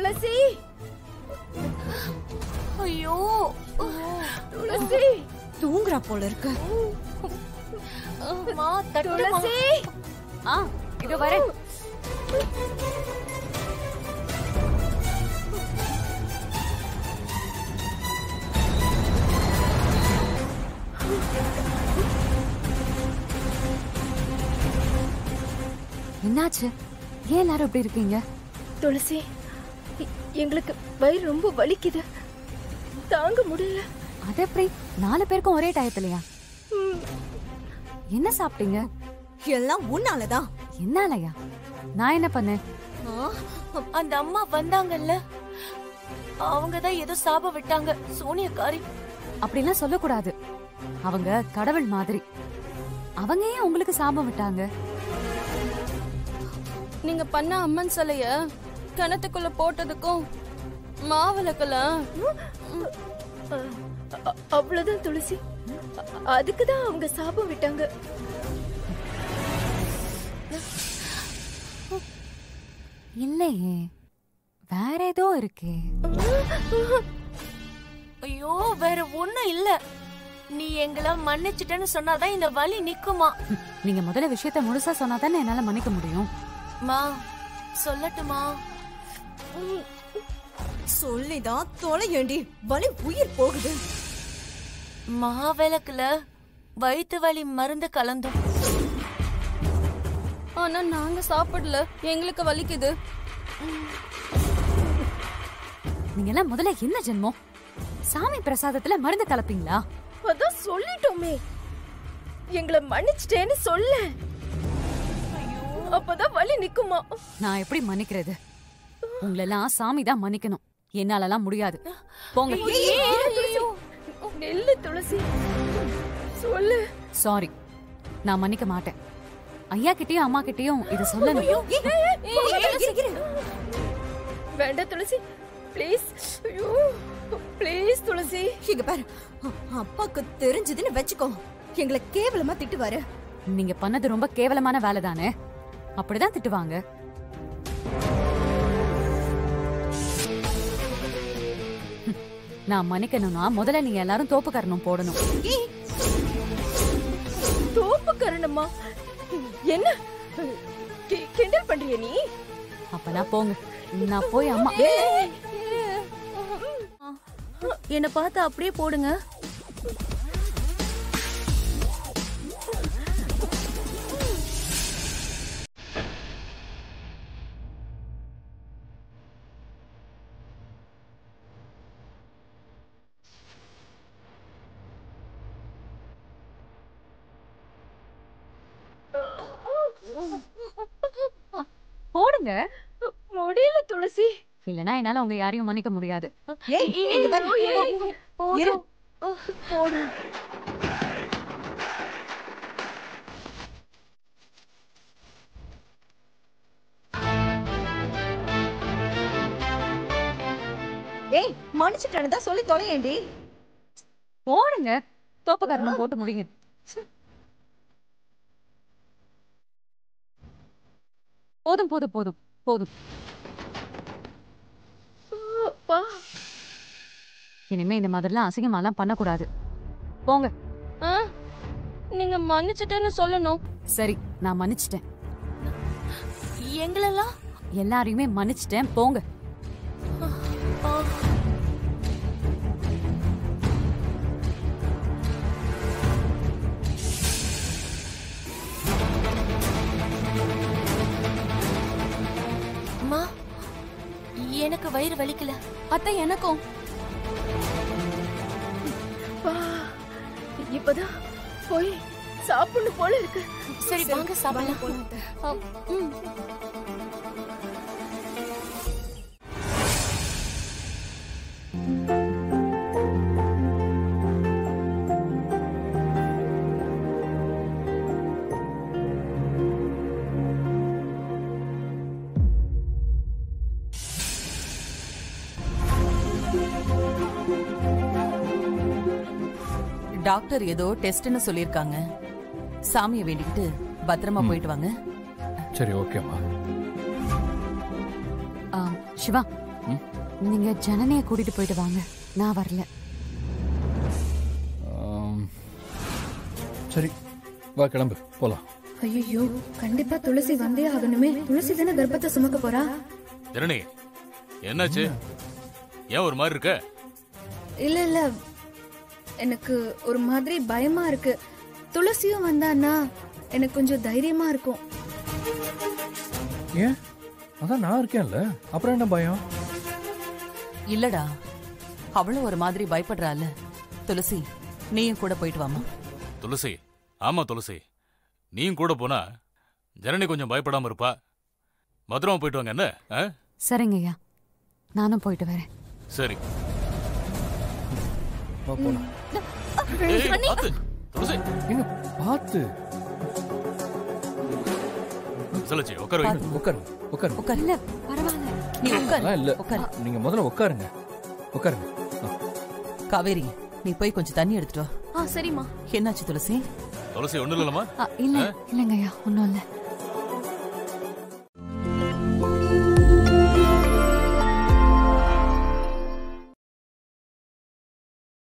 துளசி ஐயோ துளசி தூங்குறா போல இருக்கு. மா தட்டுமா. துளசி இதோ வரேன். என்னாச்சு? ஏன் எல்லாரும் இப்படி இருக்கீங்க? துளசி எங்களுக்கு வயிறு ரொம்ப வலிக்குது, தாங்க முடியல. அது எப்படி 4 பேருக்கும் ஒரே டயத்துலயா? என்ன சாப்பிட்டீங்க? எல்லாம் உன்னாலதான். என்னாலயா? நான் என்ன பண்ணேன்? அந்த அம்மா வந்தாங்கல்ல, அவங்கதான் ஏதோ சாப விட்டாங்க, சோனியக்காரி. அப்படிலாம் சொல்லக்கூடாது. அவங்க கடவுள் மாதிரி. அவங்க ஏன் உங்களுக்கு சாபம் விட்டாங்க? நீங்க பண்ண அம்மன் சிலைய கிணத்துக்குள்ள போட்டதுக்கும் மாவிளக்கலாம். அவ்வளவுதான் துளசி, அதுக்குதான் அவங்க சாபம் விட்டாங்க. இல்லையே, வேற ஏதோ இருக்கே. ஐயோ வேற ஒண்ணும் இல்ல. நீ எங்களை மன்னிச்சிட்டேன்னு சொன்னாதான் இந்த வலி நிக்குமா. நீங்க முதல்ல விஷயத்த முழுசா சொன்னாதானே என்னால மன்னிக்க முடியும். மா சொல்லட்டுமா? சொல்லிதான் தொலையேண்டி, வலி உயிர் போகுது. மாவிளக்குல வயிற்று வலி மருந்து கலந்தோம். ஆனா நாங்க சாப்பிடல, எங்களுக்கு வலிக்குது. நீங்க எல்லாம் முதல்ல என்ன ஜென்மம்? சாமி பிரசாதத்துல மருந்து கலப்பீங்களா? அதான் சொல்லிட்டோமே, எங்களை மன்னிச்சிட்டேன்னு சொல்ல, அப்பதான் வலி நிக்குமா. நான் எப்படி மன்னிக்கிறது? உங்களெல்லாம் சாமி தான் மன்னிக்கணும், என்னாலலாம் முடியாது. போங்க. நெல்லு துளசி, சொல்லு. சாரி, நான் மன்னிக்க மாட்டேன். ஐயா கிட்டயும் அம்மா கிட்டயும் இத சொல்லணும். வேண்டாம் துளசி, ப்ளீஸ். ஐயோ ப்ளீஸ் துளசி. இங்க பாரு, அப்பாக்கு தெரிஞ்சதுன்னு வெச்சுக்கோ, எங்களை கேவலமா திட்டுவாரு. நீங்க பண்ணது ரொம்ப கேவலமான வேலை தானே, அப்படிதான் திட்டுவாங்க. நான் மன்னிக்கணும்னா முதல்ல நீங்க எல்லாரும் தோப்பு கரணம் போடணும். தோப்பு கரணமா? என்ன கிண்டல் பண்றிய நீ? அப்பனா போங்க, நான் போய் அம்மா. என்ன பார்த்து அப்படியே போடுங்க. போடுங்க. முடியல துளசி. இல்லனா என்னால உங்க யாரையும் மன்னிக்க முடியாது. போடு. ஏய், மன்னிச்சிட்டேன்னு தான் சொல்லி தொலையேண்டி. போடுங்க, தோப்பு கரணம் போட்டு முடிங்க. போதும் போதும் போதும் போதும். இனிமே இந்த மாதிரிலாம் அசிங்கமாலாம் பண்ணக்கூடாது. போங்க. நீங்க மன்னிச்சிட்டேன்னு சொல்லணும். சரி, நான் மன்னிச்சிட்டேன். எங்களெல்லாம் எல்லாரையுமே மன்னிச்சிட்டேன், போங்க. அம்மா, எனக்கு வயிறு வலிக்கல. அத்தை எனக்கும். இப்பதான் போய் சாப்பிடணும் போல இருக்கு. சரி வாங்க சாப்பிடலாம். டாக்டர் ஏதோ டெஸ்ட்னு சொல்லிருக்காங்க. சாமியை வேண்டிக்கிட்டு பத்திரமா போயிட்டு வாங்க. சரி, ஓகேம்மா. சிவா, நீங்க ஜனனிய கூட்டிட்டு போயிட்டு வாங்க, நான் வரல. சரி வா கிளம்பு போலாம். ஐயோ கண்டிப்பா துளசி வந்தே ஆகணுமே. துளசி தானே கர்ப்பத்தை சுமக்க போறா. ஜனனி என்னாச்சு? ஏன் ஒரு மாதிரி இருக்க? இல்ல எனக்கு ஒரு மாதிரி பயமா இருக்கு. துளசியும் வந்தான்னா எனக்கு கொஞ்சம் தைரியமா இருக்கும். ஏன்? அதான் நான் இருக்கேன்ல, அப்புறம் என்ன பயம்? இல்லடா, அவளும் ஒரு மாதிரி பயப்படுறாள். துளசி, நீயும் கூட போயிட்டு வாமா. துளசி, ஆமா துளசி, நீயும் கூட போனா ஜனனி கொஞ்சம் பயப்படாம இருப்பா. பத்திரமா போயிட்டு வாங்க. என்ன? சரிங்க ஐயா, நானும் போயிட்டு வரேன். சரி போலாம். துளசி எங்க பாத்து சொல்லச்சி உட்காரு. உட்காரு உட்காரு உட்காரு. இல்ல பரவாயில்ல, நீ உட்காரு. இல்ல உட்காரு. நீங்க முதல்ல உட்காருங்க. உட்காருங்க. காவேரி, நீ போய் கொஞ்சம் தண்ணி எடுத்துட்டு வா. சரிம்மா. என்னாச்சு துளசி? துளசி ஒண்ணு இல்லம்மா. இல்ல இல்லங்க ஐயா, ஒண்ணும் இல்ல.